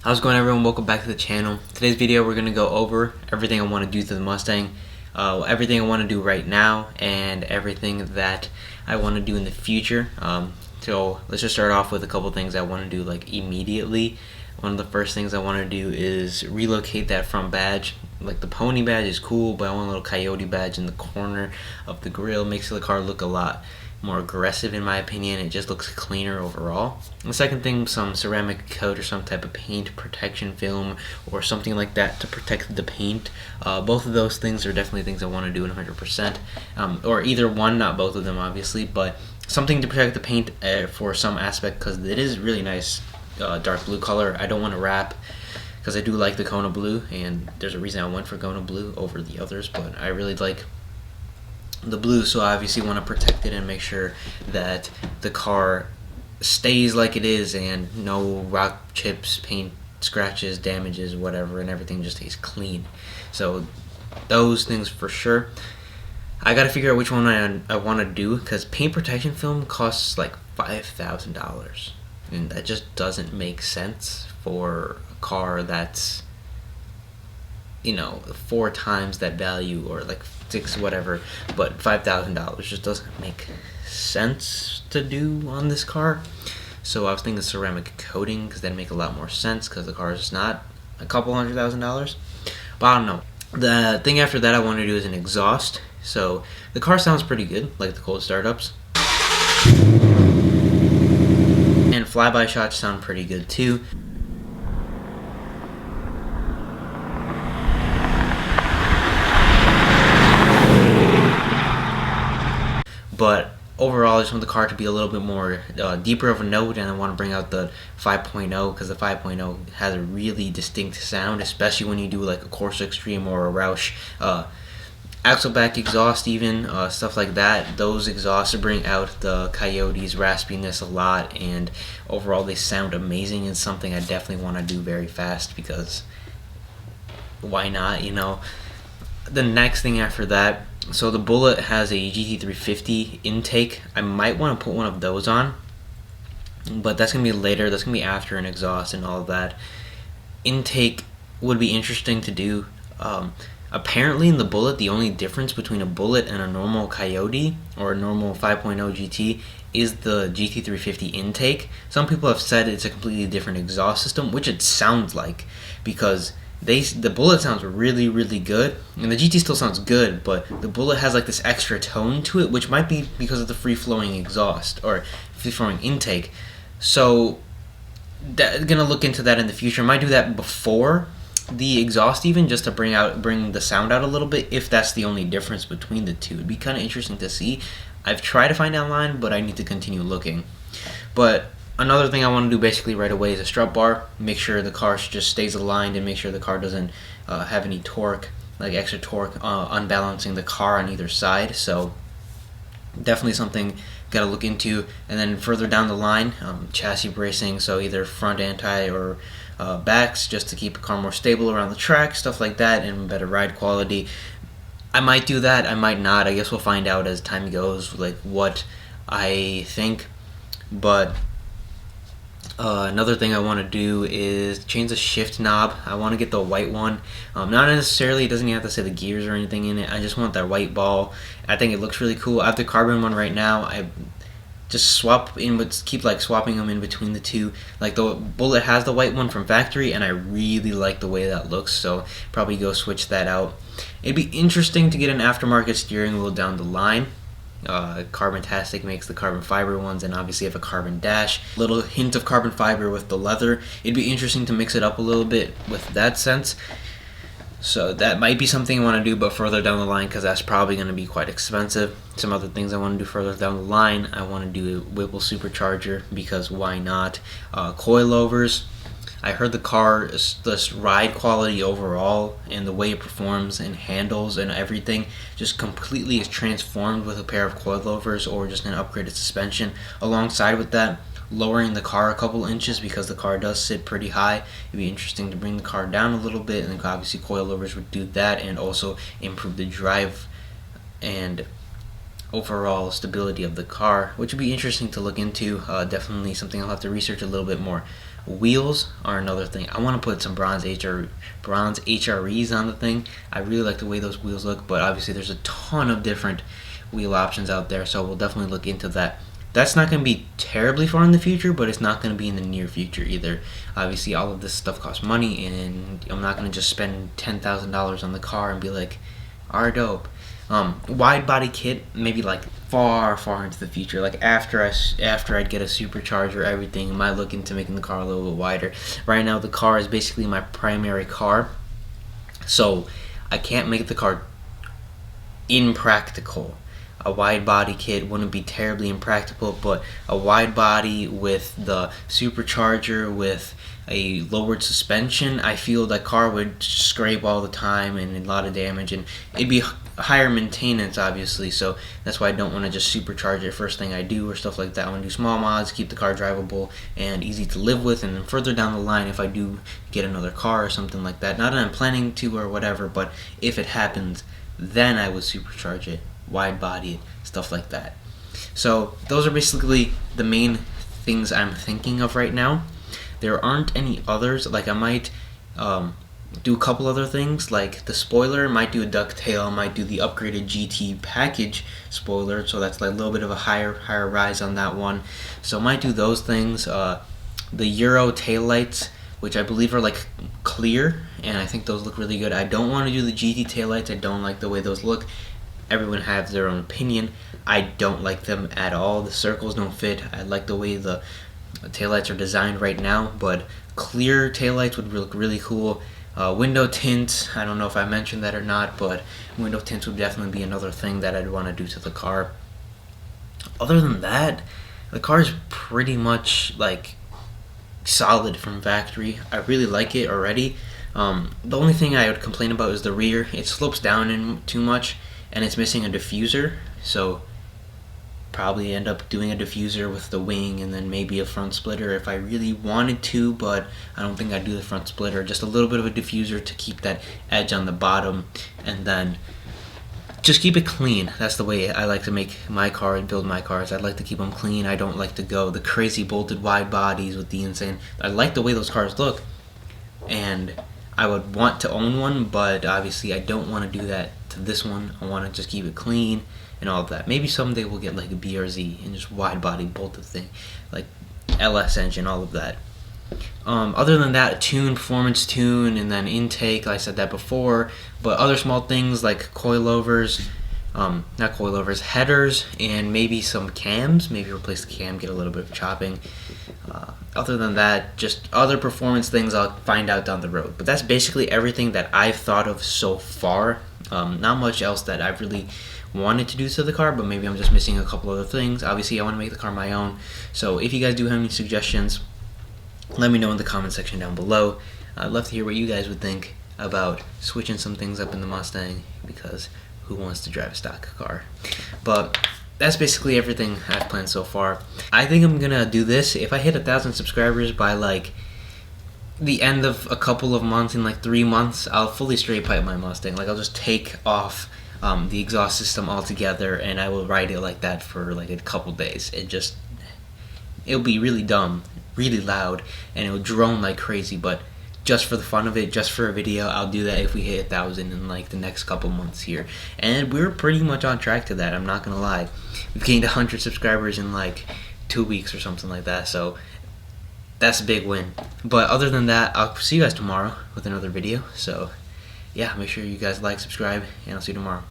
How's it going, everyone? Welcome back to the channel. Today's video we're going to go over everything I want to do to the Mustang, everything I want to do right now, and everything that I want to do in the future. So let's just start off with a couple things I want to do like immediately. One of the first things I want to do is relocate that front badge. Like the pony badge is cool, but I want a little coyote badge in the corner of the grill. Makes the car look a lot more aggressive in my opinion. It just looks cleaner overall. The second thing, some ceramic coat or some type of paint protection film or something like that to protect the paint. Both of those things are definitely things I want to do 100%, or either one, not both of them obviously, but something to protect the paint for some aspect, because it is really nice dark blue color. I don't want to wrap because I do like the Kona blue, and there's a reason I went for Kona blue over the others, but I really like the blue, so I obviously want to protect it and make sure that the car stays like it is and no rock chips, paint scratches, damages, whatever, and everything just stays clean. So those things for sure. I gotta figure out which one I want to do, because paint protection film costs like $5,000, and that just doesn't make sense for a car that's, you know, 4 times that value, or like 6 whatever, but $5,000 just doesn't make sense to do on this car. So I was thinking ceramic coating, because that'd make a lot more sense, because the car is not a couple $100,000. But I don't know. The thing after that I want to do is an exhaust. So the car sounds pretty good, like the cold startups, and flyby shots sound pretty good too. But overall, I just want the car to be a little bit more deeper of a note, and I want to bring out the 5.0, because the 5.0 has a really distinct sound, especially when you do like a Corsa Extreme or a Roush axle back exhaust, even stuff like that. Those exhausts bring out the Coyote's raspiness a lot, and overall they sound amazing, and something I definitely want to do very fast, because why not, you know? The next thing after that, so the Bullet has a GT350 intake. I might want to put one of those on, but that's going to be later. That's going to be after an exhaust and all of that. Intake would be interesting to do. Apparently in the Bullet, the only difference between a Bullet and a normal Coyote or a normal 5.0 GT is the GT350 intake. Some people have said it's a completely different exhaust system, which it sounds like, because the Bullet sounds really, really good, and the GT still sounds good, but the Bullet has like this extra tone to it, which might be because of the free-flowing exhaust or free-flowing intake. So gonna look into that in the future. Might do that before the exhaust even, just to bring the sound out a little bit, if that's the only difference between the two. It'd be kind of interesting to see. I've tried to find online, but I need to continue looking. But another thing I want to do basically right away is a strut bar. Make sure the car just stays aligned, and make sure the car doesn't have any torque, like extra torque, unbalancing the car on either side. So definitely something got to look into. And then further down the line, chassis bracing, so either front anti or backs, just to keep the car more stable around the track, stuff like that, and better ride quality. I might do that, I might not. I guess we'll find out as time goes, like what I think. But another thing I want to do is change the shift knob. I want to get the white one. Not necessarily, it doesn't even have to say the gears or anything in it. I just want that white ball. I think it looks really cool. I have the carbon one right now. I just keep like swapping them in between the two. Like the Bullet has the white one from factory, and I really like the way that looks, so probably go switch that out. It'd be interesting to get an aftermarket steering wheel down the line. Carbon-tastic makes the carbon fiber ones, and obviously have a carbon dash. Little hint of carbon fiber with the leather. It'd be interesting to mix it up a little bit with that sense. So that might be something I want to do, but further down the line, because that's probably going to be quite expensive. Some other things I want to do further down the line, I want to do a Whipple supercharger, because why not? Coilovers. I heard the car, this ride quality overall, and the way it performs and handles and everything, just completely is transformed with a pair of coilovers or just an upgraded suspension. Alongside with that, lowering the car a couple inches, because the car does sit pretty high. It'd be interesting to bring the car down a little bit, and obviously coilovers would do that, and also improve the drive and overall stability of the car, which would be interesting to look into. Definitely something I'll have to research a little bit more. Wheels are another thing. I want to put some bronze HREs on the thing. I really like the way those wheels look, but obviously there's a ton of different wheel options out there, so we'll definitely look into that. That's not going to be terribly far in the future, but it's not going to be in the near future either. Obviously, all of this stuff costs money, and I'm not going to just spend $10,000 on the car and be like, "Are dope." Wide body kit, maybe like far into the future, like after I'd get a supercharger, everything. I might look into making the car a little bit wider. Right now, the car is basically my primary car, so I can't make the car impractical. A wide body kit wouldn't be terribly impractical, but a wide body with the supercharger with a lowered suspension, I feel that car would scrape all the time and a lot of damage, and it'd be higher maintenance, obviously. So that's why I don't want to just supercharge it first thing I do or stuff like that. I want to do small mods, keep the car drivable and easy to live with, and then further down the line, if I do get another car or something like that, not that I'm planning to or whatever, but if it happens, then I would supercharge it, wide body, stuff like that. So those are basically the main things I'm thinking of right now. There aren't any others. Like I might do a couple other things, like the spoiler, might do a ducktail, might do the upgraded GT package spoiler, so that's like a little bit of a higher rise on that one. So I might do those things. The Euro taillights, which I believe are like clear, and I think those look really good. I don't want to do the GT taillights. I don't like the way those look. Everyone has their own opinion. I don't like them at all. The circles don't fit. I like the way the taillights are designed right now, but clear taillights would look really cool. Window tints, I don't know if I mentioned that or not, but window tints would definitely be another thing that I'd want to do to the car. Other than that, the car is pretty much like solid from factory. I really like it already. The only thing I would complain about is the rear. It slopes down in too much, and it's missing a diffuser, so probably end up doing a diffuser with the wing and then maybe a front splitter if I really wanted to, but I don't think I'd do the front splitter. Just a little bit of a diffuser to keep that edge on the bottom, and then just keep it clean. That's the way I like to make my car and build my cars. I'd like to keep them clean. I don't like to go the crazy bolted wide bodies with the insane. I like the way those cars look, and I would want to own one, but obviously I don't want to do that to this one. I want to just keep it clean and all of that. Maybe someday we'll get like a BRZ and just wide body bolted thing, like LS engine, all of that. Other than that, a tune, performance tune, and then intake, like I said that before, but other small things like coilovers, not coilovers, headers, and maybe some cams, maybe replace the cam, get a little bit of chopping. Other than that, just other performance things I'll find out down the road. But that's basically everything that I've thought of so far. Not much else that I've really wanted to do to the car, but maybe I'm just missing a couple other things. Obviously, I want to make the car my own. So if you guys do have any suggestions, let me know in the comment section down below. I'd love to hear what you guys would think about switching some things up in the Mustang, because who wants to drive a stock car? But that's basically everything I've planned so far. I think I'm gonna do this. If I hit 1,000 subscribers by like the end of a couple of months, in like 3 months, I'll fully straight pipe my Mustang. Like I'll just take off the exhaust system altogether, and I will ride it like that for like a couple days. It'll be really dumb, really loud, and it'll drone like crazy, but just for the fun of it, just for a video, I'll do that if we hit 1,000 in like the next couple months here. And we're pretty much on track to that, I'm not gonna lie. We've gained 100 subscribers in like 2 weeks or something like that, so that's a big win. But other than that, I'll see you guys tomorrow with another video. So yeah, make sure you guys like, subscribe, and I'll see you tomorrow.